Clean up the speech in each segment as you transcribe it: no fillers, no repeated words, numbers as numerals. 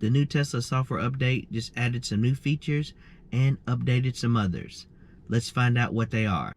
The new Tesla software update just added some new features and updated some others. Let's find out what they are.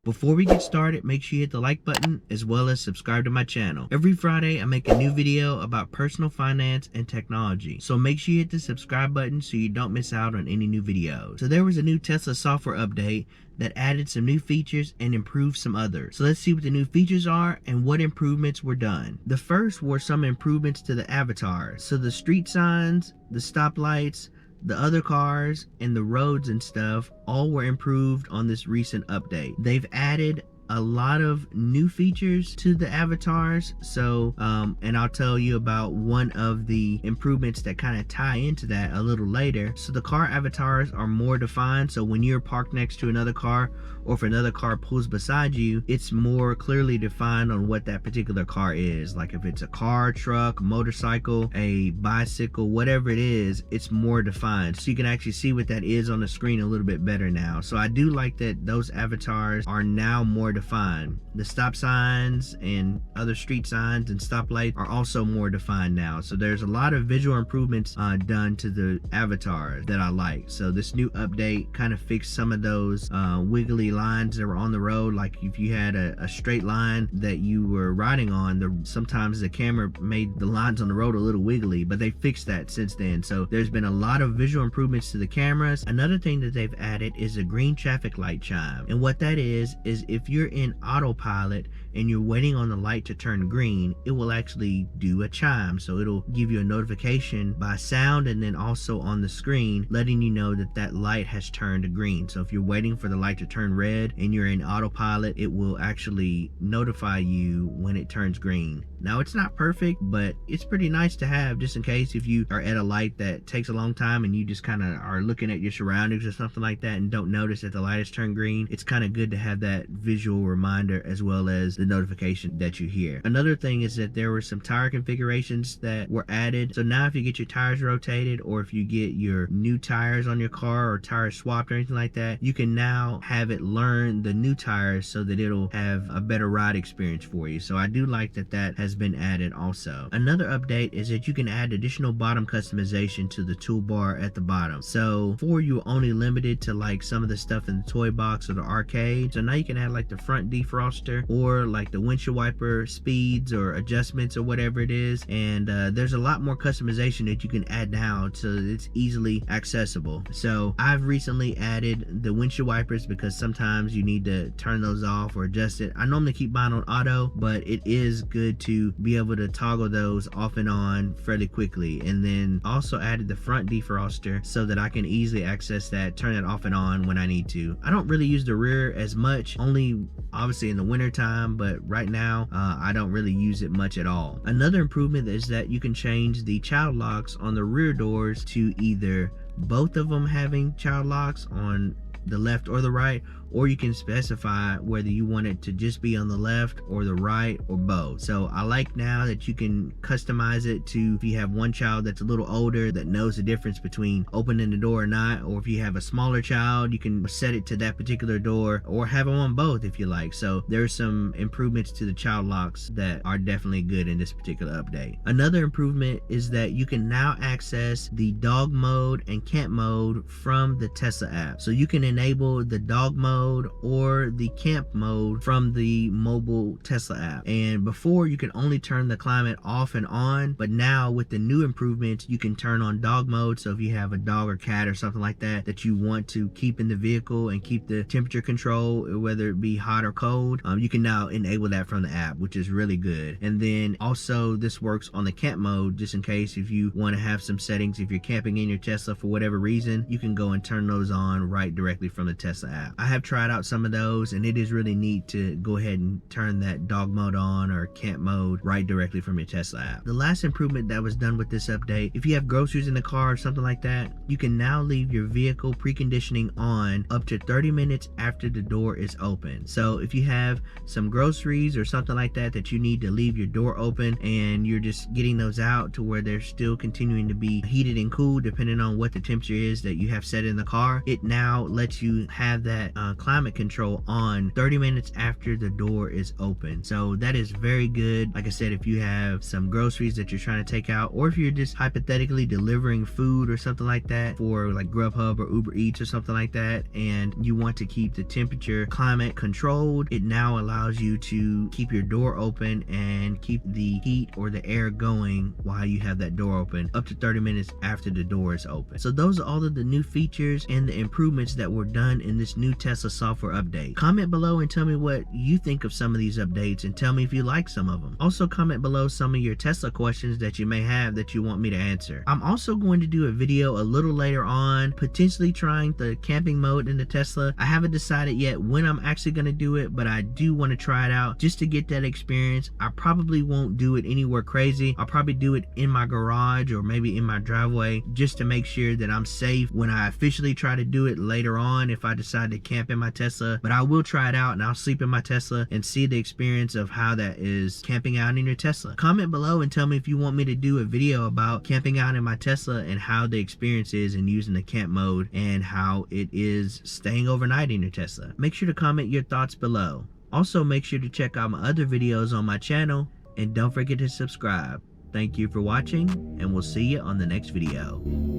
Before we get started, make sure you hit the like button as well as subscribe to my channel. Every Friday, I make a new video about personal finance and technology. So make sure you hit the subscribe button so you don't miss out on any new videos. So there was a new Tesla software update that added some new features and improved some others. So let's see what the new features are and what improvements were done. The first were some improvements to the avatars. So the street signs, the stoplights, the other cars, and the roads and stuff all were improved on this recent update. They've added a lot of new features to the avatars, so and I'll tell you about one of the improvements that kind of tie into that a little later. So the car avatars are more defined, so when you're parked next to another car, or if another car pulls beside you, it's more clearly defined on what that particular car is. Like if it's a car, truck, motorcycle, a bicycle, whatever it is, it's more defined, so you can actually see what that is on the screen a little bit better now. So I do like that those avatars are now more defined. The stop signs and other street signs and stoplights are also more defined now. So there's a lot of visual improvements done to the avatars that I like. So this new update kind of fixed some of those wiggly lines that were on the road. Like if you had a straight line that you were riding on, sometimes the camera made the lines on the road a little wiggly, but they fixed that since then. So there's been a lot of visual improvements to the cameras. Another thing that they've added is a green traffic light chime. And what that is if you're in autopilot and you're waiting on the light to turn green, it will actually do a chime. So it'll give you a notification by sound and then also on the screen letting you know that that light has turned green. So if you're waiting for the light to turn red and you're in autopilot, it will actually notify you when it turns green. Now it's not perfect, but it's pretty nice to have just in case if you are at a light that takes a long time and you just kind of are looking at your surroundings or something like that and don't notice that the light has turned green. It's kind of good to have that visual reminder as well as the notification that you hear. Another thing is that there were some tire configurations that were added. So now if you get your tires rotated or if you get your new tires on your car or tires swapped or anything like that, you can now have it learn the new tires so that it'll have a better ride experience for you. So I do like that that has been added also. Another update is that you can add additional bottom customization to the toolbar at the bottom. So before you were only limited to like some of the stuff in the toy box or the arcade. So now you can add like the front defroster or like the windshield wiper speeds or adjustments or whatever it is. And there's a lot more customization that you can add now, so it's easily accessible. So I've recently added the windshield wipers because sometimes you need to turn those off or adjust it. I normally keep mine on auto, but it is good to be able to toggle those off and on fairly quickly. And then also added the front defroster so that I can easily access that, turn it off and on when I need to. I don't really use the rear as much, only obviously in the winter time, but right now I don't really use it much at all. Another improvement is that you can change the child locks on the rear doors to either both of them having child locks on the left or the right, or you can specify whether you want it to just be on the left or the right or both. So I like now that you can customize it to if you have one child that's a little older that knows the difference between opening the door or not, or if you have a smaller child, you can set it to that particular door or have them on both if you like. So there's some improvements to the child locks that are definitely good in this particular update. Another improvement is that you can now access the dog mode and camp mode from the Tesla app. So you can enable the dog mode or the camp mode from the mobile Tesla app. And before you could only turn the climate off and on, but now with the new improvements you can turn on dog mode. So if you have a dog or cat or something like that that you want to keep in the vehicle and keep the temperature control, whether it be hot or cold, you can now enable that from the app, which is really good. And then also this works on the camp mode, just in case if you want to have some settings, if you're camping in your Tesla for whatever reason, you can go and turn those on right directly from the Tesla app. I have tried out some of those and it is really neat to go ahead and turn that dog mode on or camp mode right directly from your Tesla app. The last improvement that was done with this update, if you have groceries in the car or something like that, you can now leave your vehicle preconditioning on up to 30 minutes after the door is open. So if you have some groceries or something like that that you need to leave your door open and you're just getting those out to where they're still continuing to be heated and cooled depending on what the temperature is that you have set in the car, it now lets you have that climate control on 30 minutes after the door is open. So that is very good. Like I said, if you have some groceries that you're trying to take out, or if you're just hypothetically delivering food or something like that for like Grubhub or Uber Eats or something like that, and you want to keep the temperature climate controlled, it now allows you to keep your door open and keep the heat or the air going while you have that door open up to 30 minutes after the door is open. So those are all of the new features and the improvements that were done in this new Tesla software update. Comment below and tell me what you think of some of these updates, and tell me if you like some of them. Also comment below some of your Tesla questions that you may have that you want me to answer. I'm also going to do a video a little later on, potentially trying the camping mode in the Tesla. I haven't decided yet when I'm actually going to do it, but I do want to try it out just to get that experience. I probably won't do it anywhere crazy. I'll probably do it in my garage or maybe in my driveway, just to make sure that I'm safe when I officially try to do it later on if I decide to camp in my Tesla. But I will try it out and I'll sleep in my Tesla and see the experience of how that is camping out in your Tesla. Comment below and tell me if you want me to do a video about camping out in my Tesla and how the experience is in using the camp mode and how it is staying overnight in your Tesla. Make sure to comment your thoughts below. Also, make sure to check out my other videos on my channel, and don't forget to subscribe. Thank you for watching, and we'll see you on the next video.